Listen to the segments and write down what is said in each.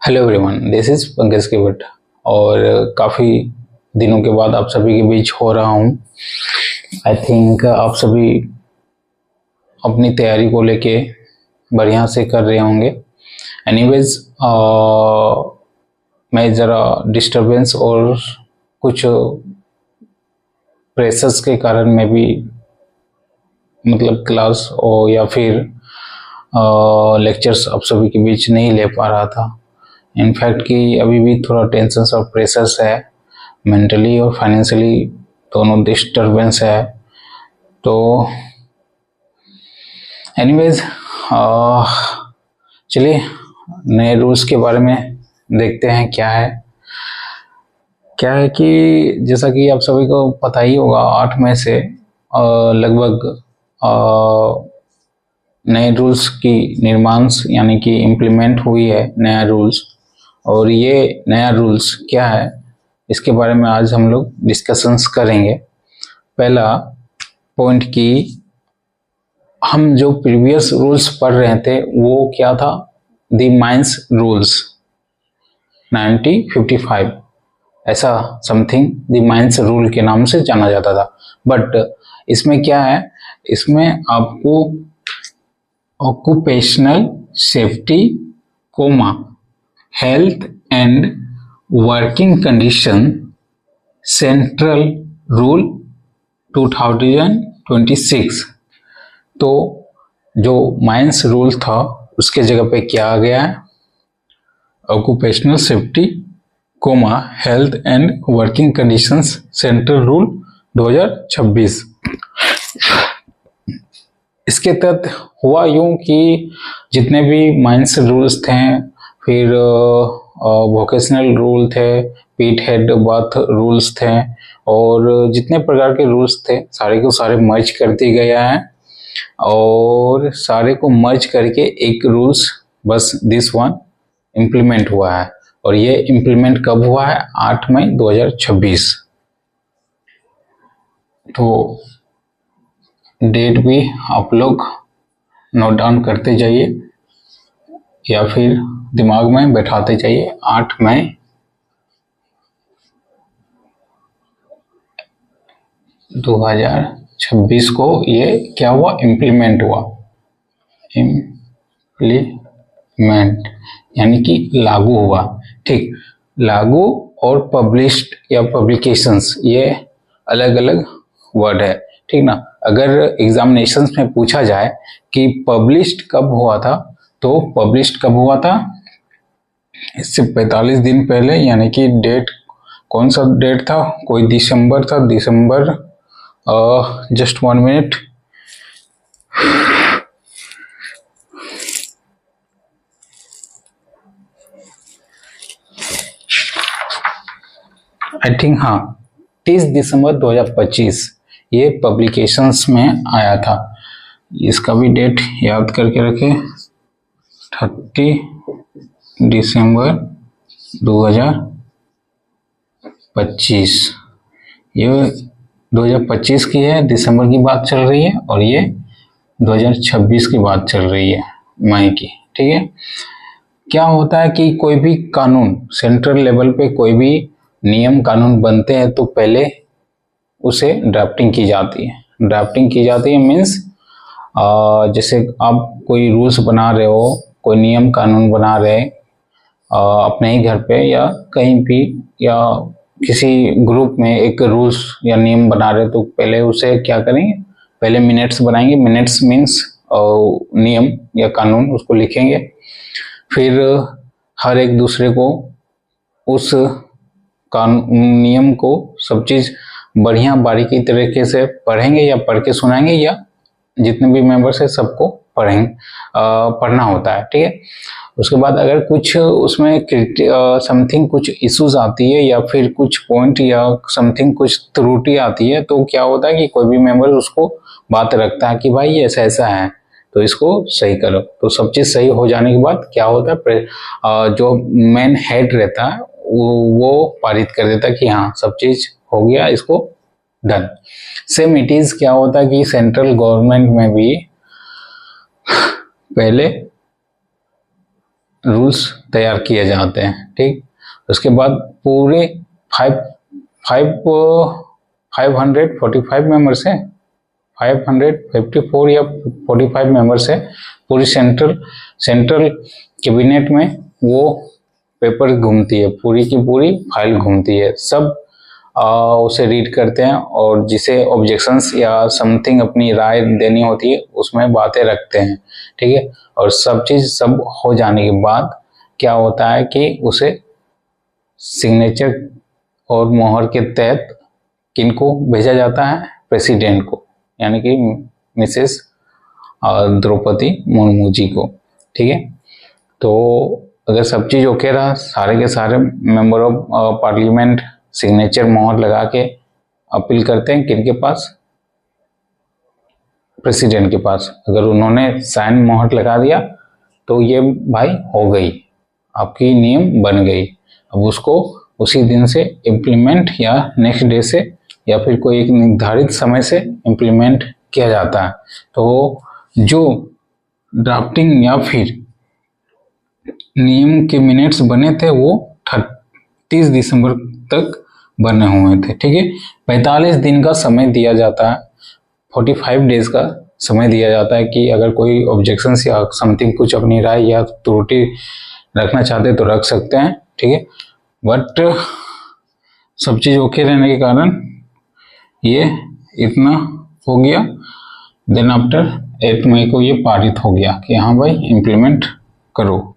Hello everyone, this is Pankaj Kewat और काफ़ी दिनों के बाद आप सभी के बीच हो रहा हूँ। आई थिंक आप सभी अपनी तैयारी को लेके बढ़िया से कर रहे होंगे। एनीवेज, मैं ज़रा डिस्टरबेंस और कुछ प्रेशर्स के कारण मैं भी मतलब क्लास और या फिर लेक्चर्स आप सभी के बीच नहीं ले पा रहा था। इनफैक्ट कि अभी भी थोड़ा टेंशन और प्रेशर्स है, मेंटली और फाइनेंशियली दोनों डिस्टरबेंस है। तो एनीवेज, चलिए नए रूल्स के बारे में देखते हैं। क्या है कि जैसा कि आप सभी को पता ही होगा, 8 मई से लगभग नए रूल्स की निर्माण यानी कि इम्प्लीमेंट हुई है नया रूल्स। और ये नया रूल्स क्या है, इसके बारे में आज हम लोग डिस्कशंस करेंगे। पहला पॉइंट कि हम जो प्रीवियस रूल्स पढ़ रहे थे वो क्या था, द माइंस रूल्स 1955, ऐसा समथिंग द माइंस रूल के नाम से जाना जाता था। बट इसमें क्या है, इसमें आपको occupational safety comma health and working condition central rule 2026, तो जो माइंस रूल था उसके जगह पे क्या आ गया है, occupational safety comma health and working conditions central rule 2026। इसके तहत हुआ यूं कि जितने भी माइंस रूल्स थे, फिर वोकेशनल रूल थे, पीट हेड बाथ रूल्स थे, और जितने प्रकार के रूल्स थे सारे को सारे मर्ज कर दिया गया है। और सारे को मर्ज करके एक रूल्स बस दिस वन इम्प्लीमेंट हुआ है। और ये इम्प्लीमेंट कब हुआ है, 8 मई 2026। तो डेट भी आप लोग नोट डाउन करते जाइए या फिर दिमाग में बैठाते जाइए। 8 मई 2026 को ये क्या हुआ, इम्प्लीमेंट हुआ। इम्प्लीमेंट यानी कि लागू हुआ। ठीक, लागू और पब्लिश्ड या पब्लिकेशंस ये अलग अलग वर्ड है, ठीक ना। अगर एग्जामिनेशंस में पूछा जाए कि पब्लिश्ड कब हुआ था, तो पब्लिश्ड कब हुआ था, इससे 45 दिन पहले, यानी कि डेट कौन सा डेट था, कोई दिसंबर था, दिसंबर जस्ट 1 मिनट, आई थिंक हाँ 30 दिसंबर 2025 ये पब्लिकेशंस में आया था। इसका भी डेट याद करके रखें, 30 दिसंबर 2025। ये 2025 की है, दिसंबर की बात चल रही है, और ये 2026 की बात चल रही है, मई की। ठीक है, क्या होता है कि कोई भी कानून सेंट्रल लेवल पे कोई भी नियम कानून बनते हैं तो पहले उसे ड्राफ्टिंग की जाती है। ड्राफ्टिंग की जाती है मीन्स जैसे आप कोई रूल्स बना रहे हो, कोई नियम कानून बना रहे अपने ही घर पे या कहीं भी, या किसी ग्रुप में एक रूल्स या नियम बना रहे, तो पहले उसे क्या करेंगे, पहले मिनट्स बनाएंगे। मिनट्स मीन्स नियम या कानून, उसको लिखेंगे। फिर हर एक दूसरे को उस कानून नियम को सब चीज़ बढ़िया बारीकी तरीके से पढ़ेंगे या पढ़ के सुनाएंगे, या जितने भी मेंबर्स है सबको पढ़ना होता है। ठीक है, उसके बाद अगर कुछ उसमें समथिंग कुछ इश्यूज आती है या फिर कुछ पॉइंट या समथिंग कुछ त्रुटि आती है, तो क्या होता है कि कोई भी मेंबर उसको बात रखता है कि भाई ये ऐसा ऐसा है, तो इसको सही करो। तो सब चीज़ सही हो जाने के बाद क्या होता है, जो मेन हेड रहता है वो पारित कर देता है कि हाँ सब चीज़ हो गया, इसको डन। सेम इट इज क्या होता है कि सेंट्रल गवर्नमेंट में भी पहले रूल्स तैयार किए जाते हैं। ठीक, उसके बाद पूरे 545 मेंबर से 554 या 45 मेंबर से पूरी सेंट्रल कैबिनेट में वो पेपर घूमती है, पूरी की पूरी फाइल घूमती है, सब उसे रीड करते हैं और जिसे ऑब्जेक्शंस या समथिंग अपनी राय देनी होती है उसमें बातें रखते हैं। ठीक है, और सब हो जाने के बाद क्या होता है कि उसे सिग्नेचर और मोहर के तहत किनको भेजा जाता है, प्रेसिडेंट को, यानी कि मिसेस द्रौपदी मुर्मू जी को। ठीक है, तो अगर सब चीज ओके रहा, सारे के सारे मेंबर ऑफ पार्लियामेंट सिग्नेचर मोहर लगा के अपील करते हैं किनके पास, प्रेसिडेंट के पास। अगर उन्होंने साइन मोहर लगा दिया तो ये भाई हो गई, आपकी नियम बन गई। अब उसको उसी दिन से इम्प्लीमेंट या नेक्स्ट डे से या फिर कोई एक निर्धारित समय से इम्प्लीमेंट किया जाता है। तो जो ड्राफ्टिंग या फिर नियम के मिनट्स बने थे वो 30 दिसंबर तक बने हुए थे। ठीक है, 45 दिन का समय दिया जाता है, 45 डेज का समय दिया जाता है कि अगर कोई ऑब्जेक्शंस या समथिंग कुछ अपनी राय या त्रुटि रखना चाहते तो रख सकते हैं। ठीक है, बट सब चीज ओके रहने के कारण ये इतना हो गया। देन आफ्टर 8 मई को ये पारित हो गया कि हाँ भाई इम्प्लीमेंट करो।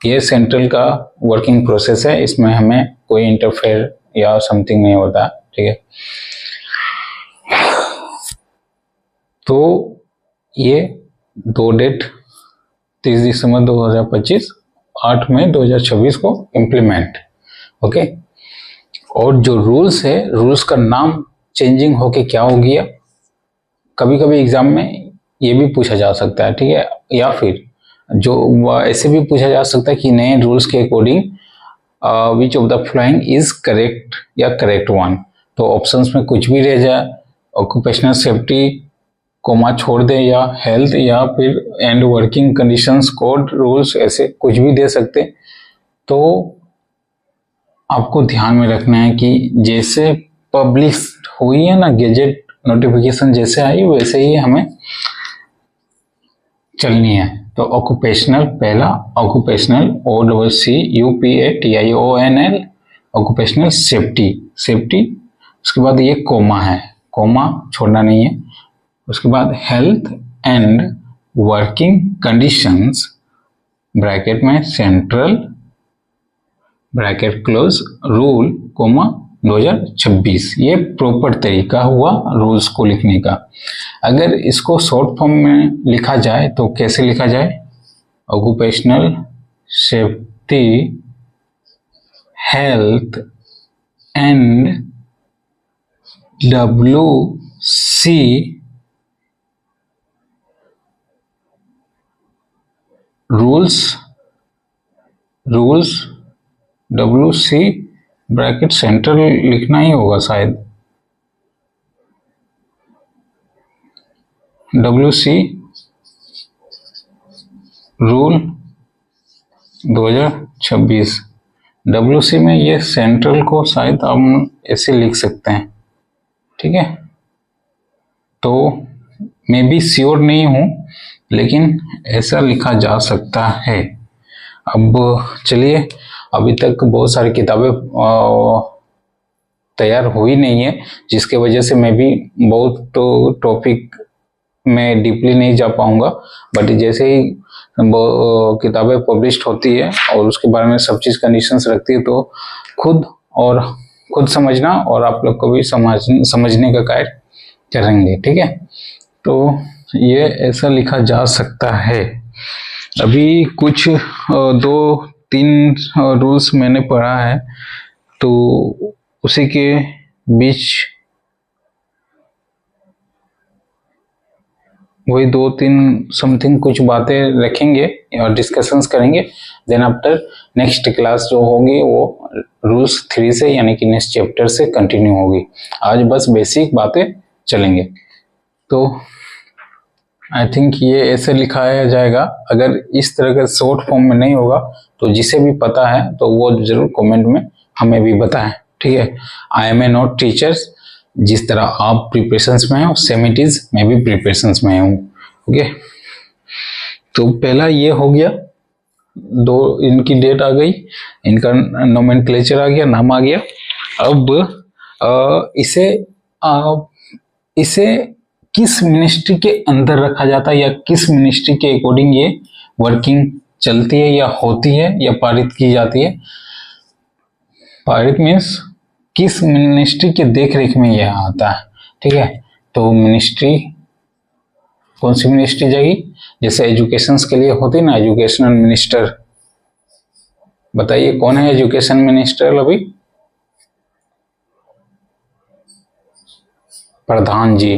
ये सेंट्रल का वर्किंग प्रोसेस है, इसमें हमें कोई इंटरफेयर या समथिंग नहीं होता। ठीक है, तो ये दो डेट 30 दिसंबर 2025, 8 मई 2026 को इम्प्लीमेंट। ओके, और जो रूल्स है, रूल्स का नाम चेंजिंग होके क्या हो गया, कभी कभी एग्जाम में ये भी पूछा जा सकता है। ठीक है, या फिर जो ऐसे भी पूछा जा सकता है कि नए रूल्स के according which of the following is correct या करेक्ट वन। तो ऑप्शंस में कुछ भी रह जाए, ऑक्यूपेशनल सेफ्टी कोमा छोड़ दे, या हेल्थ, या फिर and working conditions code rules, ऐसे कुछ भी दे सकते। तो आपको ध्यान में रखना है कि जैसे पब्लिश हुई है ना, गेजेट नोटिफिकेशन जैसे आई वैसे ही हमें चलनी है। तो ऑक्यूपेशनल, पहला ऑक्यूपेशनल OCCUPATIONL ऑक्यूपेशनल सेफ्टी। उसके बाद ये कोमा है, कोमा छोड़ना नहीं है। उसके बाद health and working conditions bracket में central bracket close rule comma 2026। ये प्रॉपर तरीका हुआ रूल्स को लिखने का। अगर इसको शॉर्ट फॉर्म में लिखा जाए तो कैसे लिखा जाए, occupational safety health and WC rules WC bracket central लिखना ही होगा शायद, WC रूल 2026। WC में ये सेंट्रल को शायद हम ऐसे लिख सकते हैं। ठीक है, तो मैं भी श्योर नहीं हूं लेकिन ऐसा लिखा जा सकता है। अब चलिए, अभी तक बहुत सारी किताबें तैयार हुई नहीं है, जिसके वजह से मैं भी बहुत टॉपिक में डीपली नहीं जा पाऊंगा। बट जैसे ही किताबें पब्लिश होती है और उसके बारे में सब चीज कंडीशंस रखती है तो खुद समझना और आप लोग को भी समझने का कार्य करेंगे। ठीक है, तो ये ऐसा लिखा जा सकता है। अभी कुछ 2-3 रूल्स मैंने पढ़ा है, तो उसी के बीच वही 2-3 समथिंग कुछ बातें रखेंगे और डिस्कशंस करेंगे। देन आफ्टर नेक्स्ट क्लास जो होगी वो रूल्स 3 से यानी कि नेक्स्ट चैप्टर से कंटिन्यू होगी। आज बस बेसिक बातें चलेंगे। तो आई थिंक ये ऐसे लिखाया जाएगा। अगर इस तरह का शॉर्ट फॉर्म में नहीं होगा तो जिसे भी पता है तो वो जरूर कमेंट में हमें भी बताएं, ठीक है। I am a not teachers, जिस तरह आप प्रिपरेशंस में हो सेम इट इज मैं भी प्रिपरेशंस में हूँ। ओके, तो पहला ये हो गया, दो इनकी डेट आ गई, इनका नोमेनक्लेचर आ गया, नाम आ गया। अब इसे किस मिनिस्ट्री के अंदर रखा जाता है या किस मिनिस्ट्री के अकॉर्डिंग ये वर्किंग चलती है या होती है या पारित की जाती है। पारित मीन्स किस मिनिस्ट्री के देख रेख में यह आता है, ठीक है। तो मिनिस्ट्री, कौन सी मिनिस्ट्री जाएगी, जैसे एजुकेशन के लिए होती है ना एजुकेशनल मिनिस्टर, बताइए कौन है एजुकेशन मिनिस्टर अभी, प्रधान जी।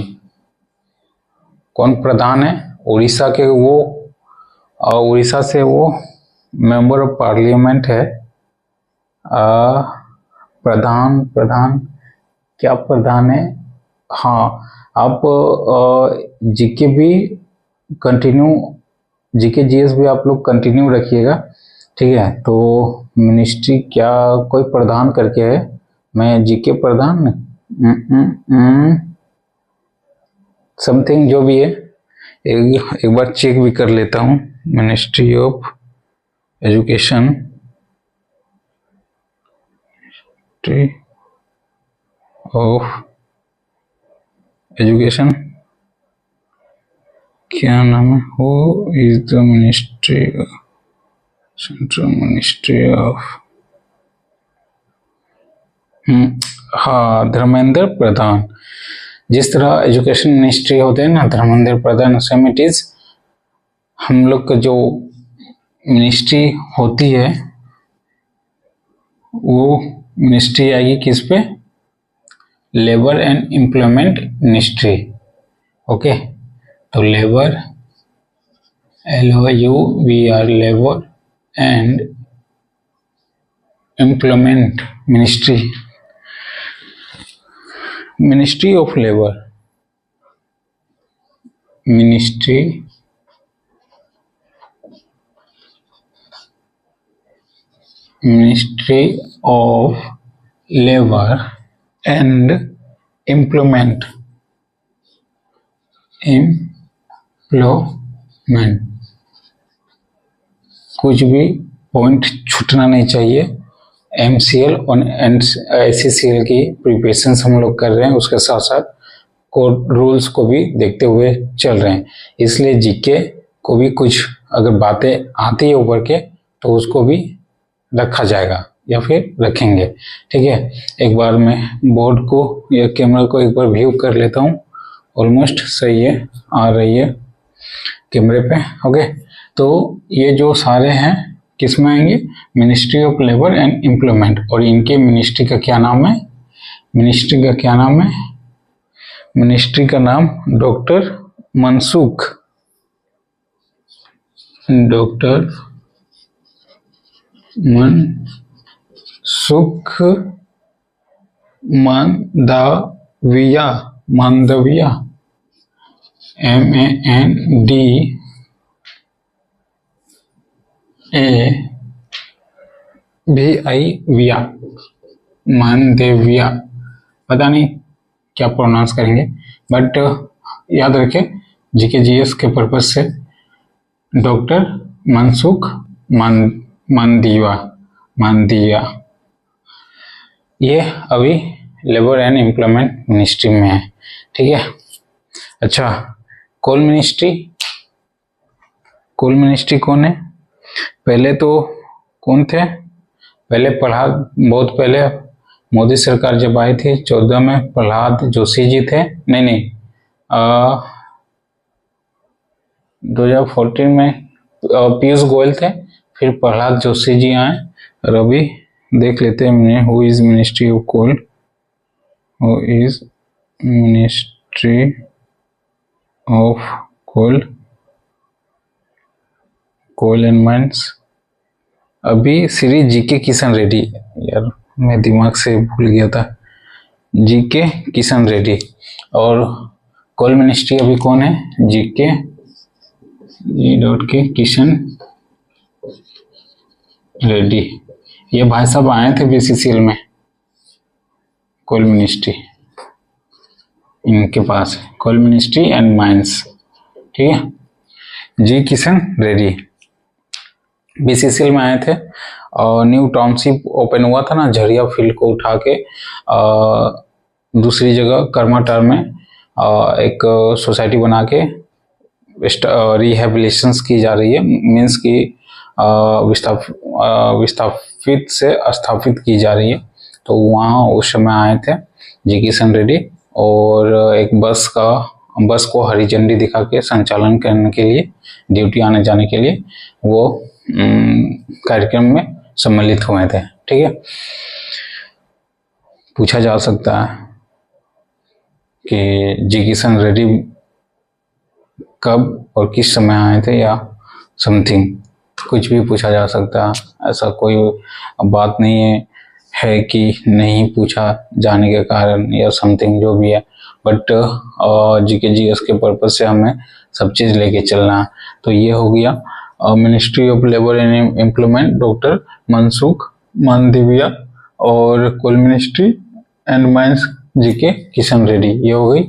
कौन प्रधान है, उड़ीसा के वो, और उड़ीसा से वो मेंबर ऑफ पार्लियामेंट है। प्रधान क्या प्रधान है, हाँ। आप जीके भी कंटिन्यू, जीके जीएस भी आप लोग कंटिन्यू रखिएगा, ठीक है। तो मिनिस्ट्री क्या कोई प्रधान करके है, मैं जीके प्रधान समथिंग जो भी है, एक बार चेक भी कर लेता हूँ। Ministry of education, of education क्या नाम है, who is the ministry, central ministry of, हाँ धर्मेंद्र प्रधान। जिस तरह एजुकेशन मिनिस्ट्री होते हैं ना Dharmendra Pradhan, same it is हम लोग का जो मिनिस्ट्री होती है वो मिनिस्ट्री आएगी किस पे, labour and employment ministry. Okay, तो labour, LOUVR, labour and employment ministry, ministry of labour, ministry of labour and employment, कुछ भी पॉइंट छूटना नहीं चाहिए। MCL और SCCL की प्रिपरेशन हम लोग कर रहे हैं, उसके साथ साथ कोड रूल्स को भी देखते हुए चल रहे हैं, इसलिए जीके को भी कुछ अगर बातें आती है ऊपर के तो उसको भी रखा जाएगा या फिर रखेंगे, ठीक है। एक बार मैं बोर्ड को या कैमरा को एक बार व्यू कर लेता हूँ, ऑलमोस्ट सही है, आ रही है कैमरे पे। ओके, तो ये जो सारे हैं किस में आएंगे, ministry of labour and employment, और इनके मिनिस्ट्री का क्या नाम है, मिनिस्ट्री का क्या नाम है, मिनिस्ट्री का नाम डॉक्टर मनसुख मांडविया, MANDAVIA, मानदेविया, पता नहीं क्या प्रोनाउंस करेंगे, बट याद रखें जीके जीएस के पर्पज से डॉक्टर मनसुख मांडविया, ये अभी लेबर एंड एम्प्लॉयमेंट मिनिस्ट्री में है, ठीक है। अच्छा, कोल मिनिस्ट्री कौन है, पहले तो कौन थे, पहले प्रहलाद, बहुत पहले मोदी सरकार जब आई थी 14 में प्रहलाद जोशी जी थे, नहीं 2014 में पीयूष गोयल थे, फिर प्रहलाद जोशी जी आए, और अभी देख लेते हैं who is ministry of coal, who is ministry of coal and mines. अभी श्री जीके किशन रेड्डी, यार मैं दिमाग से भूल गया था, जीके किशन रेड्डी। और कोल मिनिस्ट्री अभी कौन है, जीके जी डॉट के किशन रेड्डी, ये भाई साहब आए थे बीसीसीएल में, कोल मिनिस्ट्री इनके पास है, कोल मिनिस्ट्री एंड माइंस, ठीक है। जी किशन रेड्डी बीसीसीएल में आए थे और न्यू टाउनशिप ओपन हुआ था ना, झरिया फील्ड को उठा के दूसरी जगह कर्माटार में एक सोसाइटी बना के रिहेबिलिटेशन की जा रही है, मीन्स की विस्थापित से स्थापित की जा रही है। तो वहाँ उस समय आए थे जी किशन रेड्डी और एक बस को हरी झंडी दिखा के संचालन करने के लिए, ड्यूटी आने जाने के लिए वो कार्यक्रम में सम्मिलित हुए थे, ठीक है। पूछा जा सकता है कि जी किशन रेड्डी कब और किस समय आए थे या समथिंग, कुछ भी पूछा जा सकता है, ऐसा कोई बात नहीं है कि नहीं पूछा जाने के कारण या समथिंग जो भी है, बट जीके जीएस के पर्पज से हमें सब चीज़ लेके चलना है। तो ये हो गया ministry of labour and employment doctor Mansukh Mandaviya और coal ministry and mines G K Kishan Reddy, ये हो गई।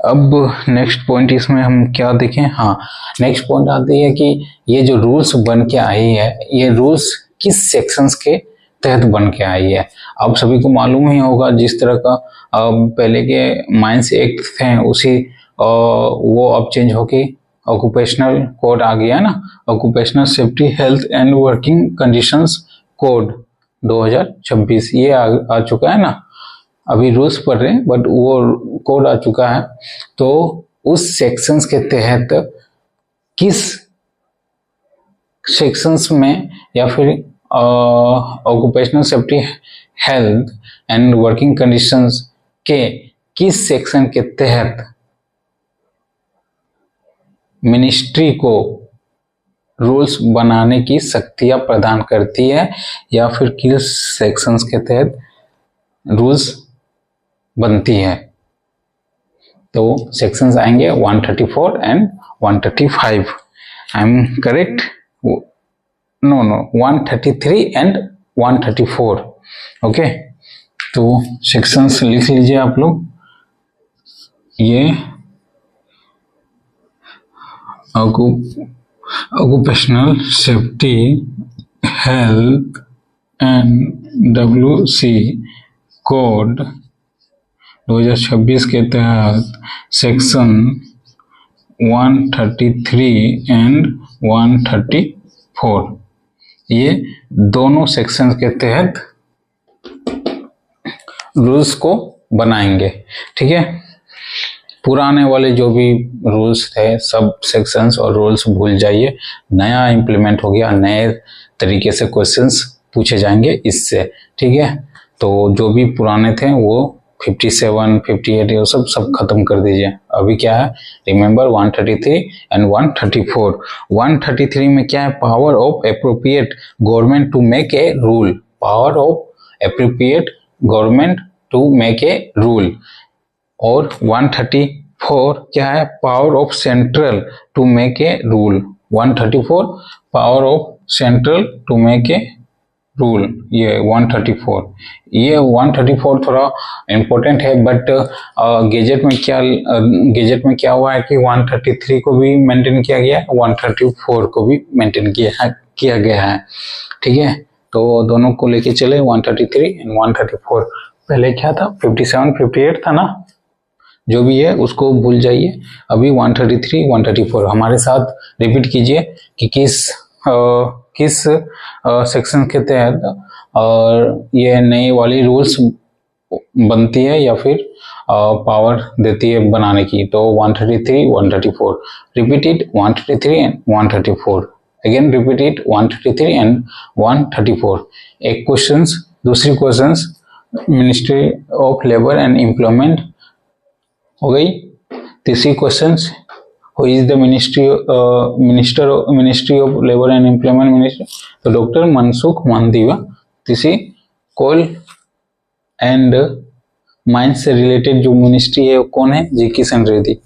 अब नेक्स्ट पॉइंट इसमें हम क्या देखें, हाँ नेक्स्ट पॉइंट आती है कि ये जो रूल्स बन के आई है, ये रूल्स किस सेक्शंस के तहत बन के आई है। अब सभी को मालूम ही होगा, जिस तरह का पहले के माइंस एक्ट थे उसी वो अब चेंज होके ऑक्यूपेशनल कोड आ गया है ना, occupational safety health and working conditions code 2026, ये आ चुका है ना, अभी रूल्स पढ़ रहे हैं बट वो कोड आ चुका है। तो उस सेक्शंस के तहत किस सेक्शंस में या फिर occupational safety health and working conditions के किस सेक्शन के तहत मिनिस्ट्री को रूल्स बनाने की शक्तियां प्रदान करती है या फिर किस सेक्शंस के तहत रूल्स बनती है। तो सेक्शंस आएंगे 134 and 135, I am correct? No 133 and 134, okay. तो सेक्शंस लिख लीजिए आप लोग, ये occupational safety health and WC code 2026 के तहत सेक्शन 133 एंड 134, ये दोनों सेक्शन के तहत रूल्स को बनाएंगे, ठीक है। पुराने वाले जो भी रूल्स थे सब सेक्शंस और रूल्स भूल जाइए, नया इम्प्लीमेंट हो गया, नए तरीके से क्वेश्चंस पूछे जाएंगे इससे, ठीक है। तो जो भी पुराने थे वो 57, 58 ये सब खत्म कर दीजिए। अभी क्या है, रिमेंबर 133 एंड 134। 133 में क्या है, power of appropriate government to make a rule, power of appropriate government to make a rule. और 134 क्या है, power of central to make a rule. 134 power of central to make a rule, ये 134। ये 134 थोड़ा important है, but gazette में क्या हुआ है कि 133 को भी मेंटेन किया गया है, 134 को भी मेंटेन किया गया है, ठीक है। तो दोनों को लेके चले 133 एंड 134। पहले क्या था, 57, 58 था ना, जो भी है उसको भूल जाइए। अभी 133, 134 हमारे साथ रिपीट कीजिए कि किस सेक्शन के तहत और ये नई वाली रूल्स बनती है या फिर पावर देती है बनाने की। तो 133, 134 repeat it, 133 and 134 again repeat it, 133 and 134। एक क्वेश्चंस, दूसरी questions ministry of labour and employment हो गई। तीसरी questions, who is the ministry of labour and employment minister, तो डॉक्टर मनसुख मांडविया। तीसरी, कोल एंड माइंस से रिलेटेड जो मिनिस्ट्री है वो कौन है, G Kishan Reddy.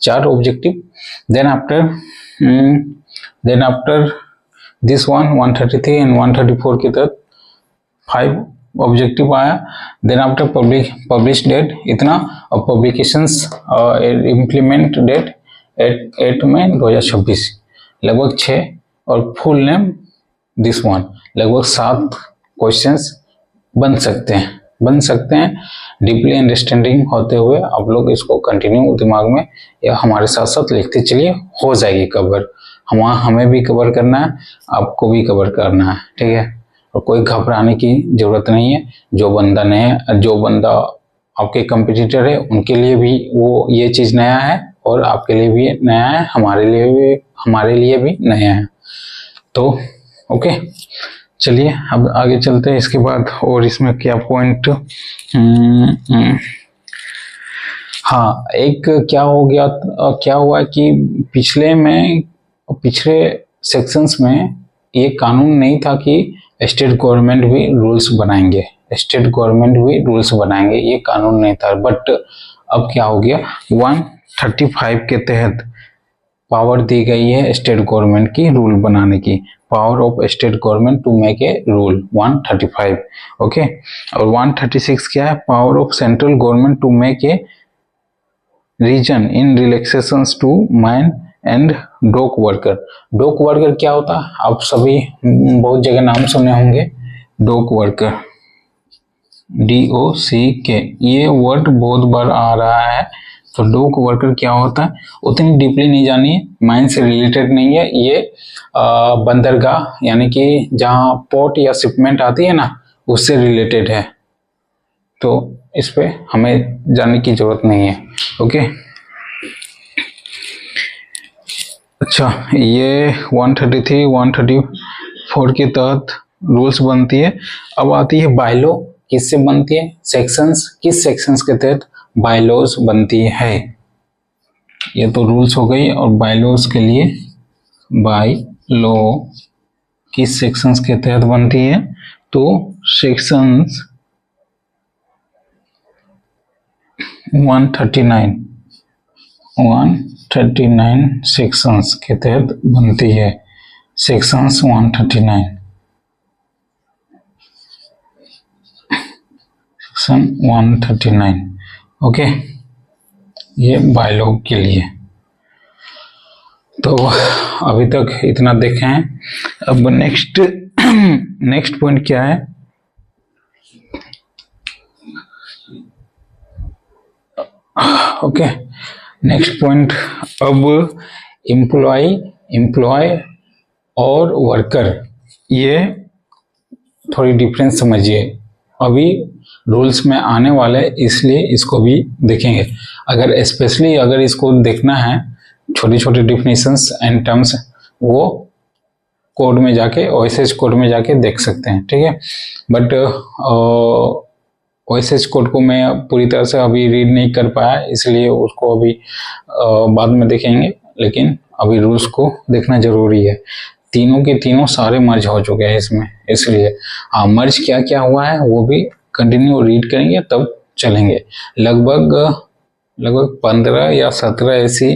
4 objective. Then after this one 133 and 134 के तहत 5 ऑब्जेक्टिव आया। देन आफ्टर पब्लिश डेट इतना, और पब्लिकेशंस इम्प्लीमेंट डेट 8 मई 2026, लगभग 6, और फुल नेम दिस वन, लगभग 7 क्वेश्चंस बन सकते हैं। डीपली अंडरस्टैंडिंग होते हुए आप लोग इसको कंटिन्यू दिमाग में या हमारे साथ साथ लिखते चलिए, हो जाएगी कवर। हमें भी कवर करना है, आपको भी कवर करना है, ठीक है। और कोई घबराने की जरूरत नहीं है। जो बंदा आपके कंपटीटर है उनके लिए भी वो ये चीज नया है, और आपके लिए भी नया है, हमारे लिए भी नया है। तो ओके, चलिए अब आगे चलते हैं। इसके बाद और इसमें क्या पॉइंट, हाँ, एक क्या हुआ कि पिछले सेक्शंस में ये कानून नहीं था कि स्टेट गवर्नमेंट भी रूल्स बनाएंगे, ये कानून नहीं था। बट अब क्या हो गया, 135 के तहत पावर दी गई है स्टेट गवर्नमेंट की रूल बनाने की, power of state government to make a rule, 135, okay. और 136 क्या है, power of central government to make a reason in relaxations to mine and dock worker क्या होता है, आप सभी बहुत जगह नाम सुने होंगे, डॉक वर्कर, DOCK, ये वर्ड बहुत बार आ रहा है। तो डॉक वर्कर क्या होता है उतनी डीपली नहीं जानिए, माइन से रिलेटेड नहीं है ये। बंदरगाह यानी कि जहाँ पोर्ट या शिपमेंट आती है ना, उससे रिलेटेड है, तो इस पे हमें जानने की जरूरत नहीं है, ओके। अच्छा, ये 133, 134 के तहत रूल्स बनती है। अब आती है बायलॉ, किससे बनती है, सेक्शंस, किस सेक्शंस के तहत बायलॉज बनती है। ये तो रूल्स हो गई, और बायलॉज के लिए बायलॉ किस सेक्शंस के तहत बनती है, तो सेक्शंस 139 सेक्शंस के तहत बनती है, सेक्शंस 139, सेक्शन 139, ओके। ये बायलॉ के लिए। तो अभी तक इतना देखे हैं। अब नेक्स्ट पॉइंट क्या है, ओके। नेक्स्ट पॉइंट, अब एम्प्लॉय और वर्कर, ये थोड़ी डिफरेंस समझिए। अभी रूल्स में आने वाले, इसलिए इसको भी देखेंगे। स्पेशली अगर इसको देखना है, छोटे छोटे डिफिनेशंस एंड टर्म्स, वो कोड में जाके, OSH कोड में जाके देख सकते हैं, ठीक है। बट OSH कोड को मैं पूरी तरह से अभी रीड नहीं कर पाया, इसलिए उसको अभी बाद में देखेंगे। लेकिन अभी रूल्स को देखना जरूरी है। तीनों के तीनों सारे मर्ज हो चुके हैं इसमें, इसलिए मर्ज क्या क्या हुआ है वो भी कंटिन्यू रीड करेंगे, तब चलेंगे। लगभग 15 या 17 ऐसी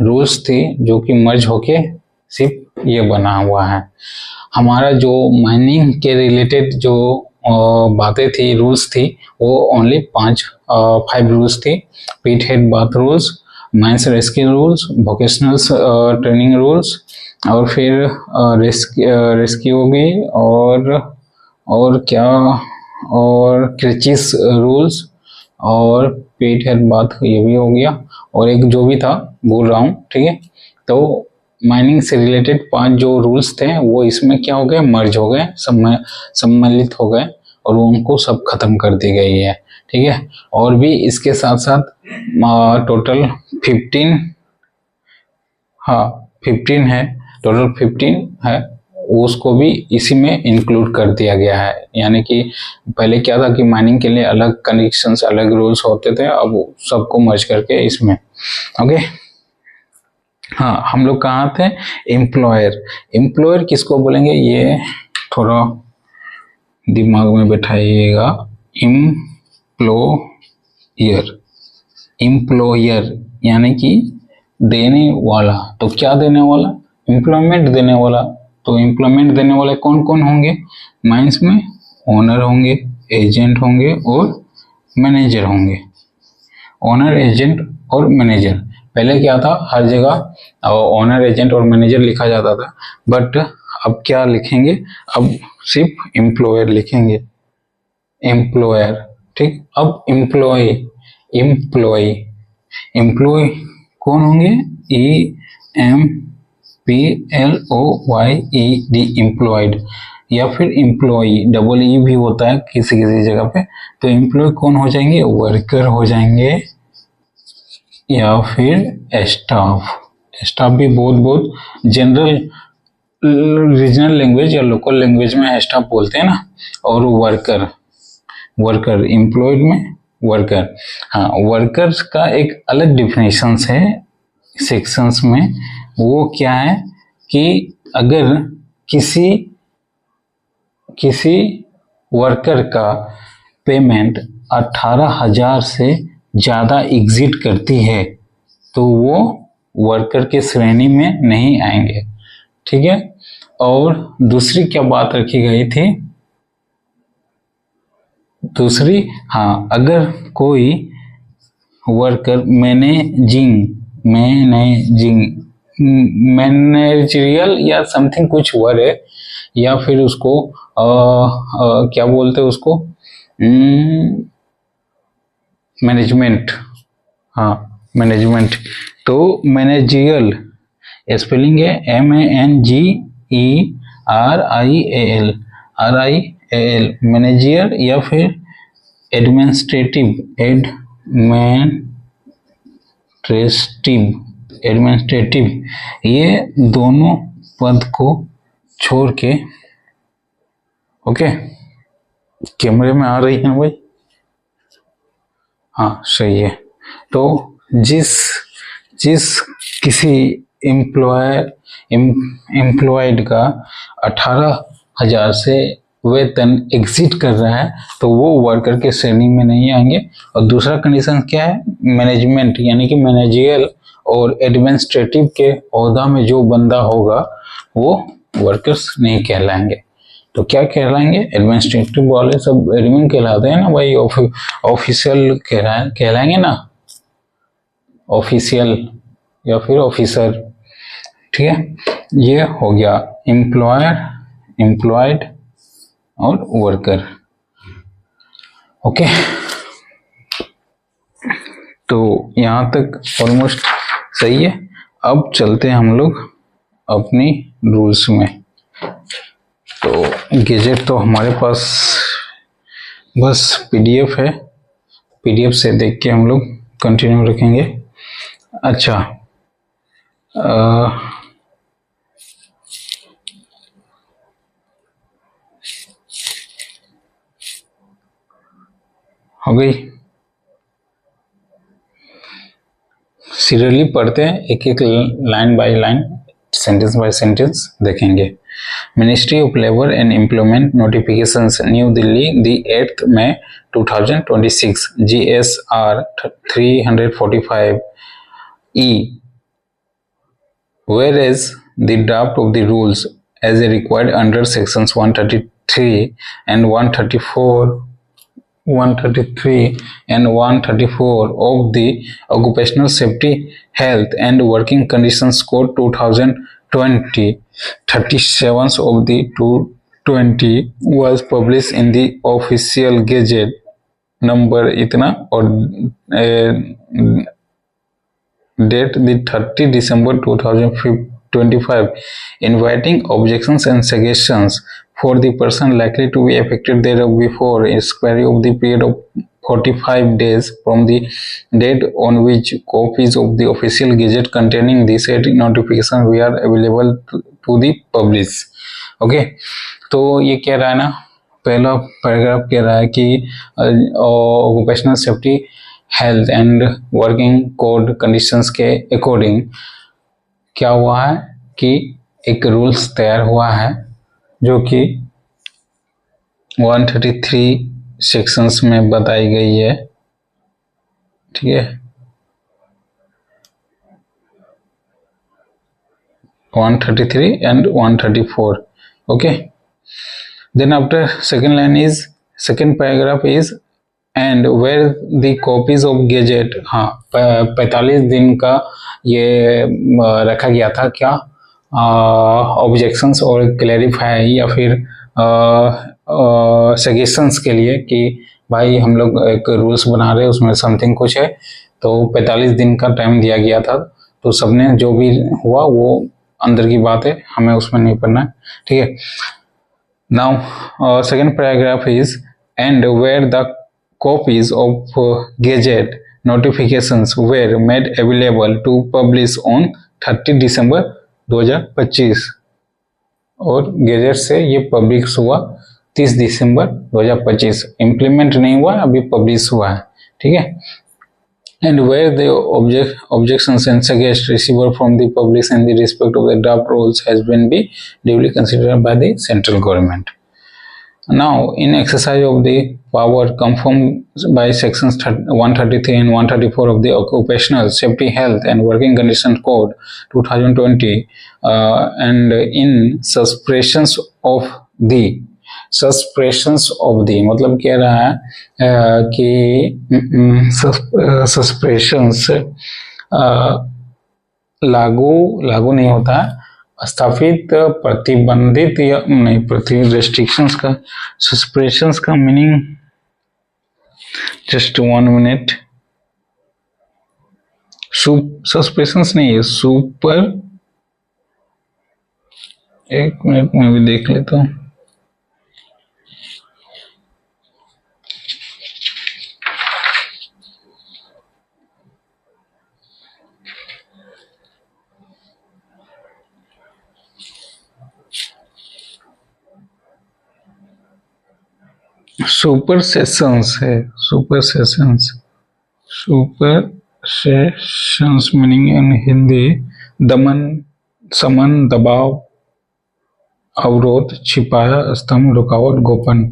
रूल्स थी जो कि मर्ज होके सिर्फ ये बना हुआ है। हमारा जो माइनिंग के रिलेटेड जो बातें थी, रूल्स थी, वो ओनली 5 रूल्स थी। Pit head bath rules, mines rescue rules, vocational training rules, और फिर रेस्क्यू होगी, और क्या, और क्रिचिस रूल्स, और पेट हेड बाथ, ये भी हो गया, और एक जो भी था भूल रहा हूँ, ठीक है। तो माइनिंग से रिलेटेड 5 जो रूल्स थे वो इसमें क्या हो गए, मर्ज हो गए, सम्मिलित हो गए, और उनको सब खत्म कर दी गई है, ठीक है। और भी इसके साथ साथ टोटल 15 है, टोटल 15 है, उसको भी इसी में इंक्लूड कर दिया गया है। यानी कि पहले क्या था कि माइनिंग के लिए अलग कंडीशंस, अलग रूल्स होते थे, अब सबको मर्ज करके इसमें, ओके। हाँ, हम लोग कहाँ थे, एम्प्लॉयर किसको बोलेंगे, ये थोड़ा दिमाग में बैठाइएगा। एम्प्लॉयर यानी कि देने वाला, तो क्या देने वाला, एम्प्लॉयमेंट देने वाला। तो एम्प्लॉयमेंट देने वाले कौन कौन होंगे, माइंस में ओनर होंगे, एजेंट होंगे और मैनेजर होंगे। ओनर, एजेंट और मैनेजर। पहले क्या था, हर जगह ओनर, एजेंट और मैनेजर लिखा जाता था, बट अब क्या लिखेंगे, अब सिर्फ एम्प्लॉयर लिखेंगे, एम्प्लॉयर। ठीक, अब एम्प्लॉय, एम्प्लॉय, एम्प्लॉय कौन होंगे, EMPLOYED, एम्प्लॉयड, या फिर एम्प्लॉई, डबल ई भी होता है किसी किसी जगह पे। तो एम्प्लॉय कौन हो जाएंगे, वर्कर हो जाएंगे, या फिर स्टाफ। स्टाफ भी बहुत बहुत जनरल रीजनल लैंग्वेज या लोकल लैंग्वेज में स्टाफ बोलते हैं ना। और वर्कर, वर्कर एम्प्लॉयड में वर्कर। हाँ, वर्कर्स का एक अलग डिफिनेशंस है सेक्शंस में। वो क्या है कि अगर किसी वर्कर का पेमेंट 18,000 से ज़्यादा एग्जिट करती है तो वो वर्कर के श्रेणी में नहीं आएंगे। ठीक है। और दूसरी क्या बात रखी गई थी, दूसरी, हाँ, अगर कोई वर्कर मैनेजरियल या समथिंग कुछ वर्क है, या फिर उसको क्या बोलते हैं उसको, मैनेजमेंट, हाँ मैनेजमेंट। तो मैनेजियल स्पेलिंग है MENGERIAL, मैनेजियर, या फिर एडमिनिस्ट्रेटिव, ये दोनों पद को छोड़ के, ओके, कैमरे में आ रही है भाई, हाँ सही है। तो जिस किसी एम्प्लॉयड का 18,000 से वेतन एग्जिट कर रहा है तो वो वर्कर के श्रेणी में नहीं आएंगे। और दूसरा कंडीशन क्या है, मैनेजमेंट यानी कि मैनेजियल और एडमिनिस्ट्रेटिव के ओहदा में जो बंदा होगा वो वर्कर्स नहीं कहलाएंगे। तो क्या कहलाएंगे, एडमिनिस्ट्रेटिव वाले सब एडमिन कहलाते हैं ना भाई, ऑफिशियल कहलाएंगे ना, ऑफिशियल या फिर ऑफिसर। ठीक है, ये हो गया एम्प्लॉयर, एम्प्लॉयड और वर्कर। ओके, तो यहाँ तक ऑलमोस्ट सही है। अब चलते हैं हम लोग अपनी रूल्स में। तो गैजेट तो हमारे पास बस PDF है, PDF से देख के हम लोग कंटिन्यू रखेंगे। अच्छा, हो गई, सीरियली पढ़ते हैं, एक एक line by line, sentence by sentence देखेंगे। Ministry of labour and employment notifications, New Delhi, the 8th May 2026, GSR 345E, whereas the draft of the rules as required under sections 133 and 133 and 134 of the Occupational Safety, Health and Working Conditions Code 2020, 37 of the 220 was published in the official gazette number इतना और date the 30 December 2025, inviting objections and suggestions for the person likely to be affected thereof before expiry of the period of 45 days from the date on which copies of the official gazette containing the said notification were available to the public. Okay, तो ये कह रहा है ना, पहला paragraph कह रहा है कि occupational safety, health and working code conditions के अकॉर्डिंग क्या हुआ है कि एक रूल्स तैयार हुआ है जो कि 133 सेक्शंस में बताई गई है। ठीक है, 133 and 134. Okay, then after second paragraph is and where the copies of gazette, हाँ 45 दिन का ये रखा गया था क्या ऑब्जेक्शंस और क्लैरिफाई या फिर सजेशंस के लिए कि भाई हम लोग एक रूल्स बना रहे हैं उसमें समथिंग कुछ है, तो 45 दिन का टाइम दिया गया था, तो सबने जो भी हुआ वो अंदर की बात है, हमें उसमें नहीं पढ़ना है, ठीक है। Now second paragraph is and where the copies of gazette notifications were made available to publish on 30 दिसंबर 2025 और गैजेट से ये पब्लिश हुआ 30 दिसंबर 2025, इम्प्लीमेंट नहीं हुआ, अभी पब्लिश हुआ है, ठीक है। And where the objections and suggestions received from the public in the respect of the draft rules has been be duly considered by the central government. Now, in exercise of the power confirmed by sections 133 and 134 of the Occupational Safety, Health and Working Conditions Code 2020, and in suppressions of the मतलब कह रहा है कि suspensions लागू नहीं होता, स्थापित प्रतिबंधित या नहीं, रेस्ट्रिक्शंस का सस्पेंशंस का मीनिंग जस्ट 1 मिनट, सस्पेंशंस नहीं है, सुपर, एक मिनट में भी देख लेता हूँ। सुपर सेशंस है, super sessions meaning in Hindi दमन, समन, दबाव, अवरोध, छिपाया, स्तंभ, रुकावट, गोपन,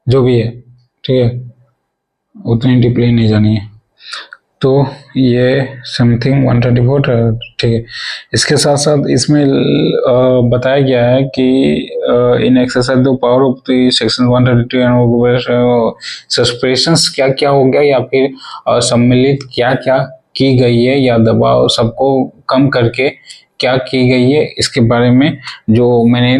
जो भी है, ठीक है, उतनी डीपली नहीं जानी है। तो ये समथिंग 134, ठीक है। इसके साथ साथ इसमें बताया गया है कि in exercise the power of the section 132 and suspensions क्या क्या हो गया या फिर सम्मिलित क्या क्या की गई है या दबाव सबको कम करके क्या की गई है, इसके बारे में जो मैंने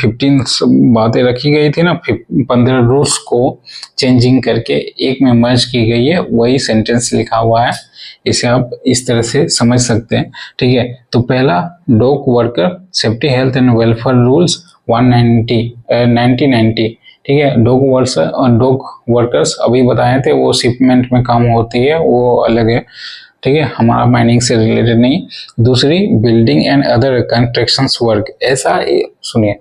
15 बातें रखी गई थी ना, 15 रूल्स को चेंजिंग करके एक में मर्ज की गई है, वही सेंटेंस लिखा हुआ है, इसे आप इस तरह से समझ सकते हैं, ठीक है। तो पहला dock worker safety health and welfare rules 1990, ठीक है। डॉक वर्कर्स अभी बताए थे, वो शिपमेंट में काम होती है, वो अलग है, ठीक है, हमारा माइनिंग से रिलेटेड नहीं। दूसरी building and other constructions work, ऐसा सुनिए,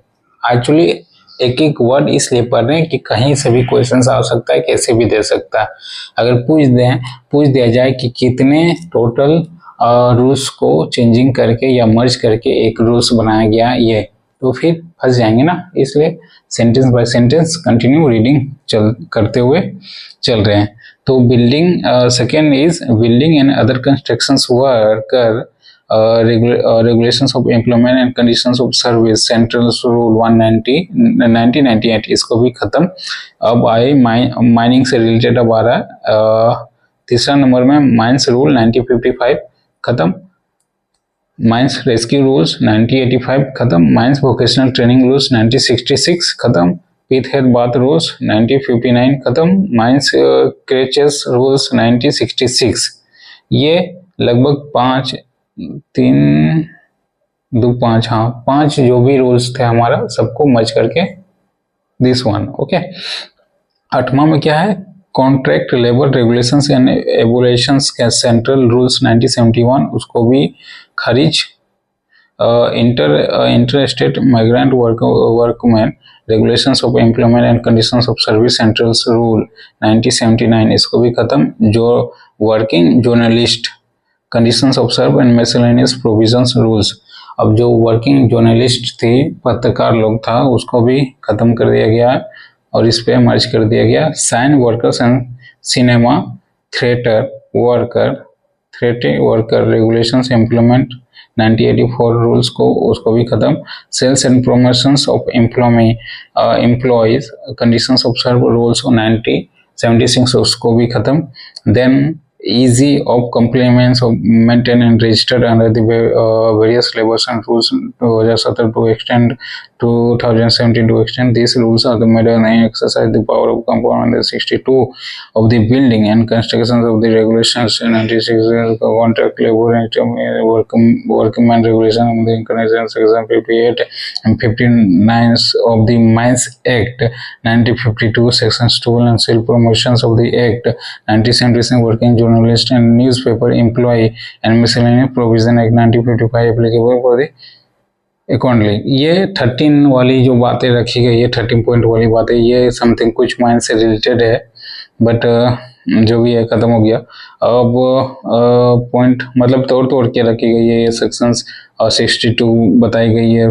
एक्चुअली एक एक वर्ड इसलिए पढ़ रहे हैं कि कहीं से भी क्वेश्चंस आ सकता है, कैसे भी दे सकता है। अगर पूछ दिया जाए कि कितने टोटल रूल्स को चेंजिंग करके या मर्ज करके एक रूल्स बनाया गया, ये तो फिर फंस जाएंगे ना, इसलिए sentence by sentence continue reading करते हुए चल रहे हैं। तो building, second is building and other constructions worker regulations of employment and conditions of service central rule 1998, इसको भी खत्म। अब आए माइनिंग से रिलेटेड, अब आ रहा है तीसरा नंबर में माइंस रूल 1955 खत्म, माइंस रेस्क्यू रूल्स 1985 खत्म, माइंस वोकेशनल ट्रेनिंग रूल्स 1966 खत्म, पिथ हेड बाथ रूल्स 1959 खत्म, माइंस क्रेचेस रूल्स 1966। ये लगभग 5 जो भी रूल्स थे हमारा, सबको मर्ज करके दिस वन, ओके। 8वां में क्या है, contract labour regulations and abolitions के सेंट्रल रूल्स 1971, उसको भी खारिज। Inter state migrant workman regulations of employment and conditions of service central rule 1979, इसको भी खत्म। जो working journalist conditions of serve and miscellaneous provisions rules, अब जो वर्किंग जर्नलिस्ट थे, पत्रकार लोग था, उसको भी खत्म कर दिया गया और इस पे मर्ज कर दिया गया। Cine workers and cinema theatre worker regulations employment 1984 rules को उसको भी खत्म। Sales and promotions of employees conditions of serve rules 1976 उसको भी खत्म। Then easy of complements of maintained and registered under the various labors and rules 2017 to extend 2017 to extend these rules are the made and exercise the power of component 62 of the building and constructions of the regulations 96 contract labor and workman regulation of the international section 58 and 59 of the Mines Act 1952 sections 2 and sale promotions of the act 1977 working journalist and newspaper employee and miscellaneous provision act 1955 applicable for the accordingly. ये 13 वाली जो बातें रखी गई है, 13 point वाली बातें, ये समथिंग कुछ माइंड से रिलेटेड है, बट जो भी है खत्म हो गया। अब पॉइंट मतलब तोड़ के रखी गई है। ये सेक्शंस 62 बताई गई है,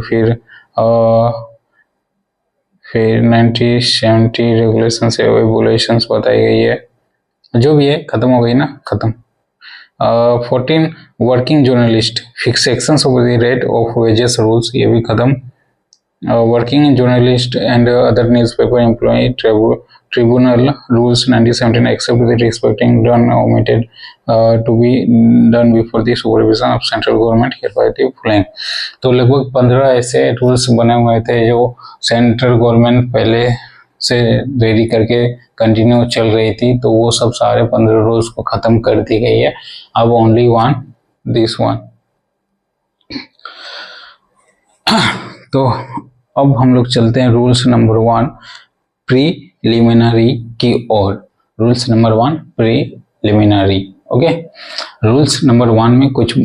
फिर 1970 रेगुलेशंस एवोल्यूशंस बताई गई है, जो भी है खत्म हो गई ना, खत्म। 14 working journalist fix sections of the rate of wages rules, ये भी खत्म। Working journalist and other newspaper employ tribunal rules 1917 except the respecting done omitted to be done before the supervision of central government hereby the following. तो लगभग 15 ऐसे rules बने हुए थे जो सेंट्रल गवर्नमेंट पहले से रेडी करके कंटिन्यू चल रही थी, तो वो सब सारे 15 रूल्स को खत्म कर दी गई है। अब ओनली वन दिस वन। तो अब हम लोग चलते हैं रूल्स नंबर 1 प्रीलिमिनरी की ओर। Rules number 1 preliminary. Okay, rules number 1 में कुछ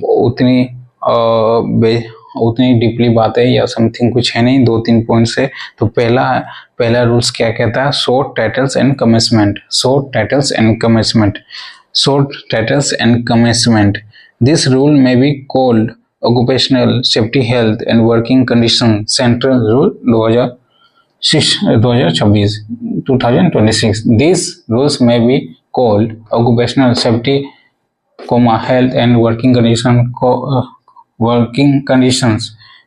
उतनी डीपली बात है या समथिंग कुछ है नहीं, 2-3 पॉइंट से। तो पहला रूल्स क्या कहता है? Short titles and commencement. Short titles and commencement. Short titles and commencement. This rule may be called occupational safety health and working condition central rule 2026। These rules may be called occupational safety, health and working conditions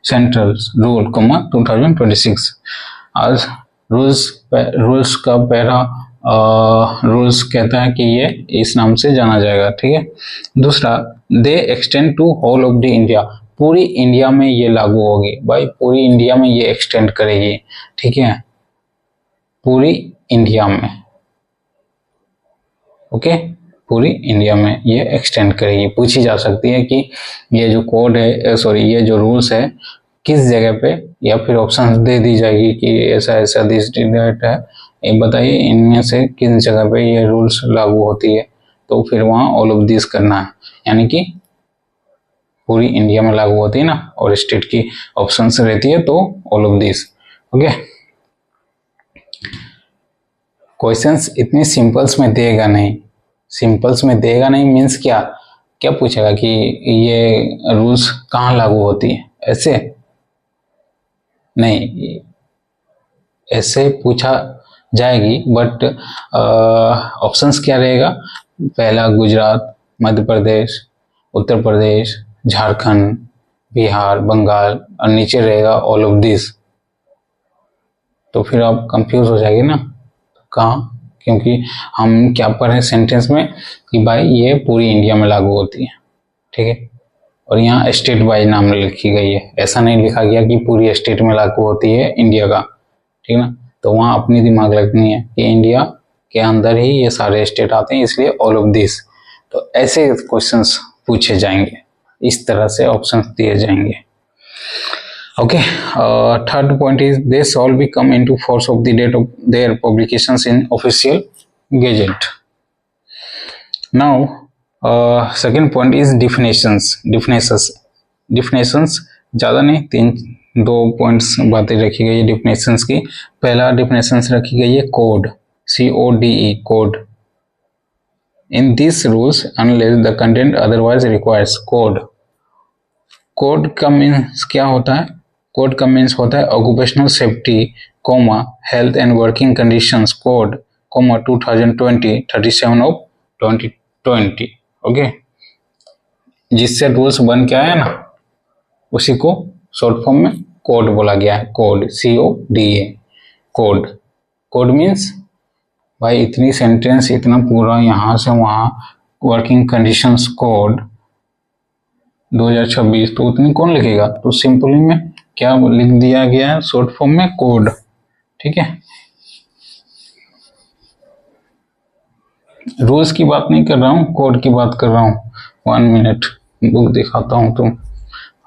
central rule, 2026। आज rules का पहला rules कहता है कि ये इस नाम से जाना जाएगा, ठीक है। दूसरा, they extend to whole of the India. पूरी इंडिया में ये लागू होगी भाई, पूरी इंडिया में ये एक्सटेंड करेगी, ठीक है, पूरी इंडिया में। ओके, पूरी इंडिया में ये एक्सटेंड करेगी। पूछी जा सकती है कि ये जो कोड है, ये जो रूल्स है किस जगह पे, या फिर ऑप्शन दे दी जाएगी कि ऐसा ऐसा दिस डेट है, ये बताइए इनमें से किस जगह पे ये रूल्स लागू होती है। तो फिर वहाँ ऑल ऑफ दिस करना है, यानी कि पूरी इंडिया में लागू होती है ना, और स्टेट की ऑप्शन रहती है तो all of this. Okay, questions इतनी सिंपल्स में देगा नहीं। सिंपल्स में देगा नहीं मीन्स क्या पूछेगा कि ये रूल्स कहाँ लागू होती है, ऐसे नहीं, ऐसे पूछा जाएगी, बट ऑप्शंस क्या रहेगा? पहला गुजरात, मध्य प्रदेश, उत्तर प्रदेश, झारखंड, बिहार, बंगाल, और नीचे रहेगा ऑल ऑफ दिस। तो फिर आप कंफ्यूज हो जाएंगे ना, कहाँ, क्योंकि हम क्या पढ़े सेंटेंस में कि भाई ये पूरी इंडिया में लागू होती है, ठीक है। और यहाँ स्टेट वाइज नाम लिखी गई है, ऐसा नहीं लिखा गया कि पूरी स्टेट में लागू होती है इंडिया का, ठीक है ना। तो वहाँ अपनी दिमाग लगनी है कि इंडिया के अंदर ही ये सारे स्टेट आते हैं, इसलिए ऑल ऑफ दिस। तो ऐसे क्वेश्चंस पूछे जाएंगे, इस तरह से ऑप्शंस दिए जाएंगे। Okay, third point is they shall be come into force of the date of their publications in official gazette. Now second point is definitions. Definitions ज़्यादा नहीं, 2 पॉइंट्स बातें रखी गई है डिफिनेशंस की। पहला डिफिनेशंस रखी गई है code, CODE, code. In this rules unless the content otherwise requires code. Code का मीन्स क्या होता है? कोड का मीन्स होता है occupational safety, health and working conditions code, 2020 37 of 2020। Okay, जिससे रूल्स बन के आया ना, उसी को शॉर्ट फॉर्म में कोड बोला गया है। Code, CODA, code. Code means भाई इतनी सेंटेंस, इतना पूरा यहाँ से वहाँ वर्किंग कंडीशंस कोड 2026, तो उतनी कौन लिखेगा? तो सिंपली में क्या लिख दिया गया है शॉर्ट फॉर्म में? कोड। ठीक है, रूल्स की बात नहीं कर रहा हूँ, कोड की बात कर रहा हूँ। 1 मिनट बुक दिखाता हूँ, तो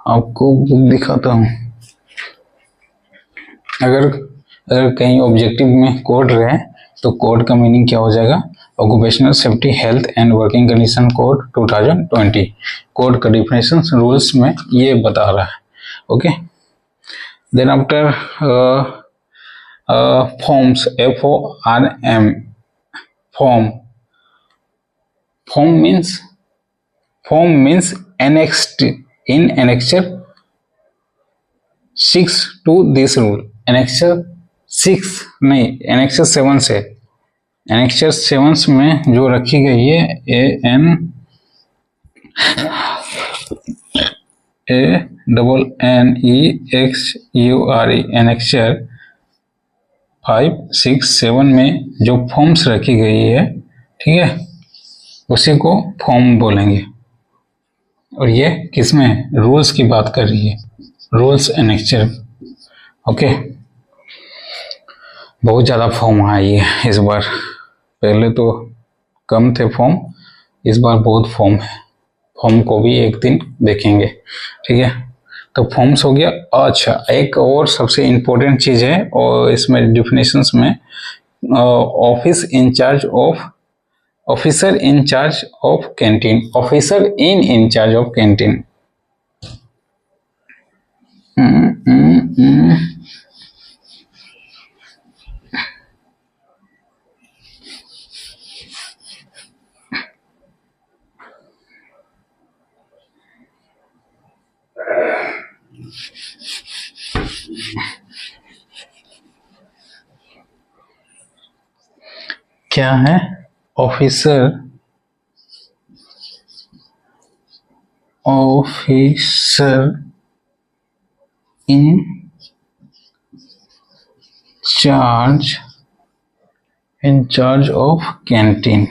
आपको बुक दिखाता हूँ। अगर कहीं ऑब्जेक्टिव में कोड रहे तो कोड का मीनिंग क्या हो जाएगा? Occupational safety health and working condition code 2020। Code का डिफिनेशन रूल्स में ये बता रहा है। Okay, then after forms, FORM, form means annexed in annexure 6 to this rule। annexure 6 नहीं, annexure 7 से, annexure 7 में जो रखी गई है ANNEXURE, annexure 5, 6, 7 में जो फॉर्म्स रखी गई है, ठीक है, उसी को फॉर्म बोलेंगे। और ये किसमें? रूल्स की बात कर रही है, रूल्स एनेक्चर। ओके, बहुत ज़्यादा फॉर्म आई है इस बार, पहले तो कम थे फॉर्म, इस बार बहुत फॉर्म है। फॉर्म को भी एक दिन देखेंगे, ठीक है। तो फॉर्म्स हो गया। अच्छा, एक और सबसे इम्पोर्टेंट चीज़ है और इसमें डिफिनेशंस में officer in charge of canteen, officer in charge of canteen. क्या है? Officer in charge of canteen.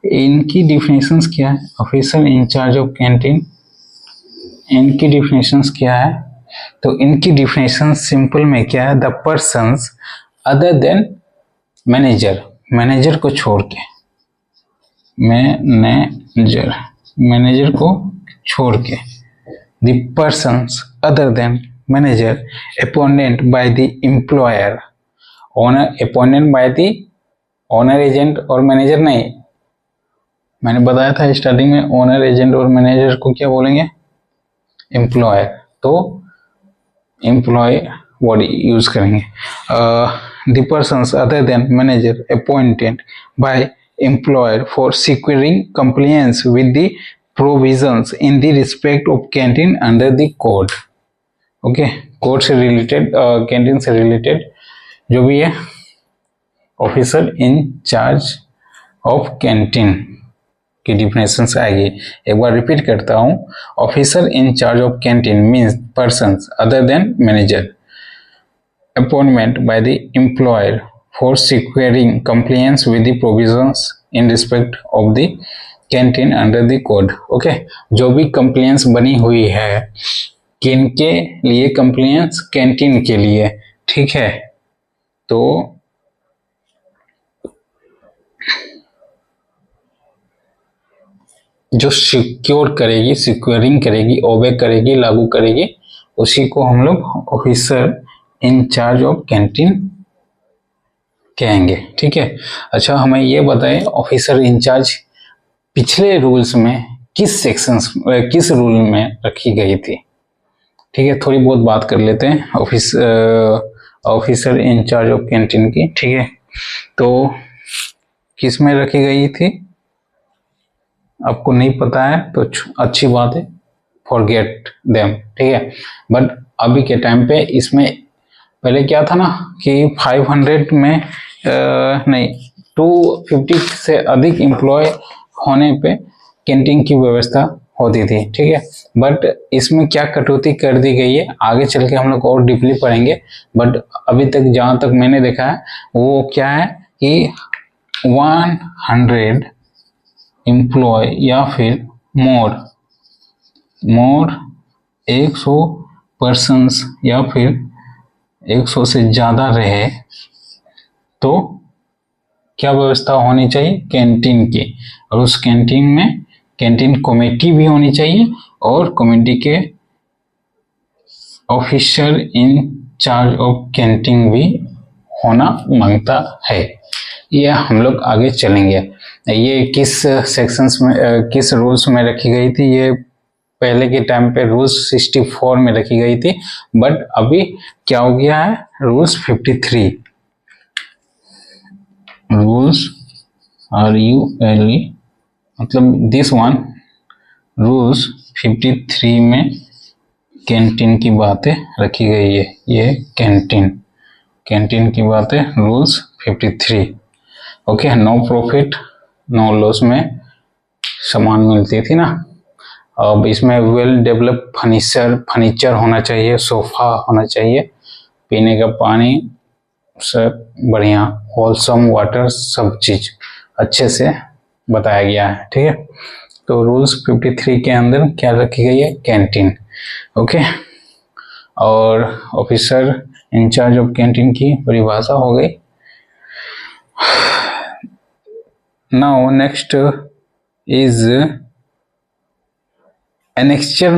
इनकी डिफिनेशंस क्या है? Officer in charge of canteen, इनकी डिफिनेशंस क्या है? तो इनकी डिफिनेशन सिंपल में क्या है? The persons other than manager, manager को छोड़ के, मैनेजर को छोड़ के, the persons other than manager appointed by the employer, owner appointed by the owner, agent और मैनेजर नहीं। मैंने बताया था स्टार्टिंग में, ओनर, एजेंट और मैनेजर को क्या बोलेंगे? एम्प्लॉयर। तो एम्प्लॉय वर्ड यूज करेंगे। The persons other than manager appointed by employer for securing compliance with the provisions in the respect of canteen under the code. Okay, code से related, canteen से related जो भी है, officer in charge of canteen की definitions आएगी। एक बार repeat करता हूँ, officer in charge of canteen means persons other than manager appointment by the employer for securing compliance with the provisions in respect of the canteen under the code. Okay, जो भी compliance बनी हुई है, किनके लिए compliance? Canteen के लिए, ठीक है। तो जो सिक्योर करेगी, सिक्योरिंग करेगी, ओबे करेगी, लागू करेगी, उसी को हम लोग officer in charge of canteen कहेंगे, ठीक है। अच्छा, हमें ये बताएं, ऑफिसर इंचार्ज पिछले रूल्स में किस रूल में रखी गई थी, ठीक है। थोड़ी बहुत बात कर लेते हैं ऑफिसर इंचार्ज ऑफ कैंटीन की, ठीक है। तो किस में रखी गई थी? आपको नहीं पता है तो अच्छी बात है, फॉरगेट देम, ठीक है। बट अभी के टाइम पे इसमें पहले क्या था ना कि 500 में नहीं 250 से अधिक एम्प्लॉय होने पे कैंटीन की व्यवस्था होती थी, ठीक है। बट इसमें क्या कटौती कर दी गई है, आगे चल के हम लोग और डीपली पढ़ेंगे। बट अभी तक जहाँ तक मैंने देखा है वो क्या है कि 100 एम्प्लॉय या फिर मोर 100 पर्सन्स या फिर 100 से ज़्यादा रहे तो क्या व्यवस्था होनी चाहिए, कैंटीन की। और उस कैंटीन में कैंटीन कमेटी भी होनी चाहिए और कमेटी के officer in charge of canteen भी होना मांगता है। ये हम लोग आगे चलेंगे। ये किस सेक्शंस में किस रूल्स में रखी गई थी, ये पहले के टाइम पे रूल्स 64 में रखी गई थी, बट अभी क्या हो गया है, रूल्स 53। रूल्स RULE मतलब दिस वन रूल्स 53 में कैंटीन की बातें रखी गई है। ये कैंटीन की बातें rules 53। Okay, no profit no loss में सामान मिलती थी ना। अब इसमें वेल डेवलप फर्नीचर होना चाहिए, सोफा होना चाहिए, पीने का पानी सब बढ़िया, होलसम वाटर, सब चीज अच्छे से बताया गया है, ठीक है। तो रूल्स 53 के अंदर क्या रखी गई है, कैंटीन। ओके, और ऑफिसर इंचार्ज ऑफ कैंटीन की परिभाषा हो गई। Now next is annexure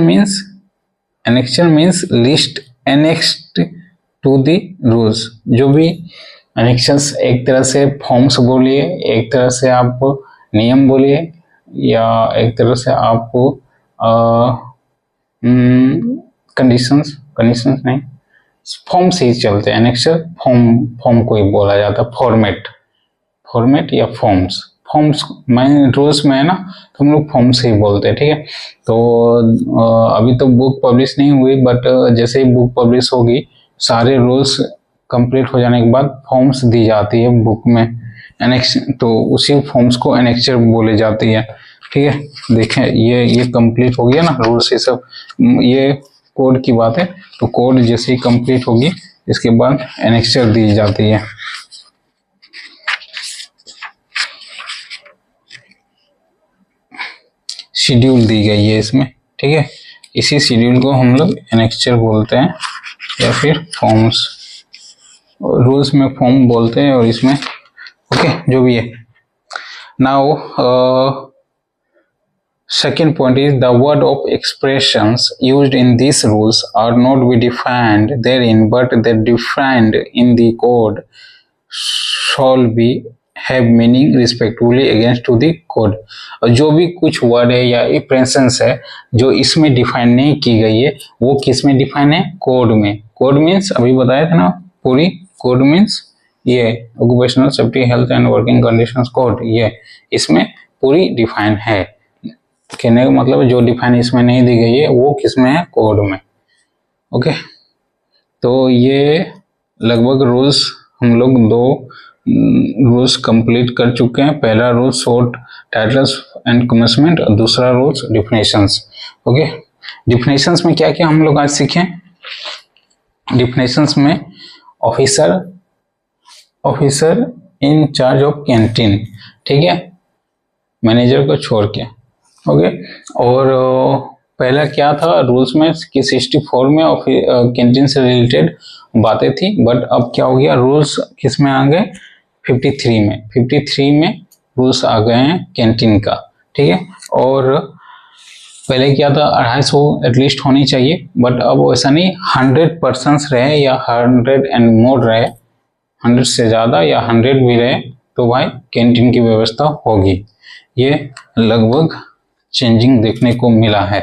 means list annexed to the rules। जो भी annexes, एक तरह से फॉर्म्स बोलिए, एक तरह से आप नियम बोलिए, या एक तरह से आप कंडीशंस नहीं, फॉर्म्स ही चलते हैं। annexure फॉर्म को ही बोला जाता है, फॉर्मेट या फॉर्म्स में रूल्स में है ना, तो हम लोग फॉर्म से ही बोलते हैं, ठीक है। तो अभी तो बुक पब्लिश नहीं हुई, बट जैसे ही बुक पब्लिश होगी सारे रूल्स कंप्लीट हो जाने के बाद फॉर्म्स दी जाती है बुक में, एनेक्स, तो उसी फॉर्म्स को एनेक्चर बोले जाती है, ठीक है। देखें ये कंप्लीट हो गया ना रूल्स, ये सब, ये कोड की बात है। तो कोड जैसे ही कंप्लीट होगी इसके बाद एनेक्चर दी जाती है। शेड्यूल दी गई है इसमें, ठीक है। इसी शेड्यूल को हम लोग एनेक्चर बोलते हैं या फिर फॉर्म्स, रूल्स में फॉर्म बोलते हैं और इसमें ओके जो भी है। Now second point is the word of expressions used in these rules are not be defined therein, but they defined in the code shall be have meaning respectively against to the code। जो भी कुछ word है या expressions है जो इसमें define नहीं की गई है वो किस में डिफाइन है, कोड में। कोड मीन्स अभी बताया था ना, पूरी कोड मीन्स ये occupational safety health and working conditions code, ये इसमें पूरी डिफाइन है। कहने का मतलब जो डिफाइन इसमें नहीं दी गई है वो किसमें है, कोड में। ओके, तो ये लगभग रूल्स हम लोग 2 रूल्स कंप्लीट कर चुके हैं। पहला rule short titles and commencement और दूसरा रूल्स डिफिनेशंस। ओके, डिफिनेशंस में क्या क्या हम लोग आज सीखें। डिफिनेशंस में officer in charge of canteen, ठीक है, मैनेजर को छोड़ के। ओके, और पहला क्या था रूल्स में कि 64 में कैंटीन से रिलेटेड बातें थी, बट अब क्या हो गया, रूल्स किस में आ गए, 53 में रूल्स आ गए हैं कैंटीन का, ठीक है। और पहले क्या था 250 एटलीस्ट होनी चाहिए, बट अब वैसा नहीं, 100 पर्सन्स रहे या 100 एंड मोर रहे, 100 से ज़्यादा या 100 भी रहे तो भाई कैंटीन की व्यवस्था होगी। ये लगभग चेंजिंग देखने को मिला है।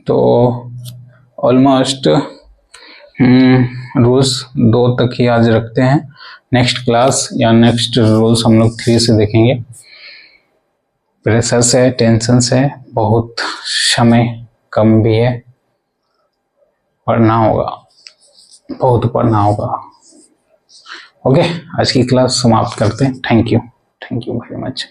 तो ऑलमोस्ट रूल्स 2 तक ही आज रखते हैं। नेक्स्ट क्लास या नेक्स्ट रूल्स हम लोग 3 से देखेंगे। प्रेशर से, टेंशन से, बहुत समय कम भी है, पढ़ना होगा, बहुत पढ़ना होगा। ओके, आज की क्लास समाप्त करते हैं। Thank you very much.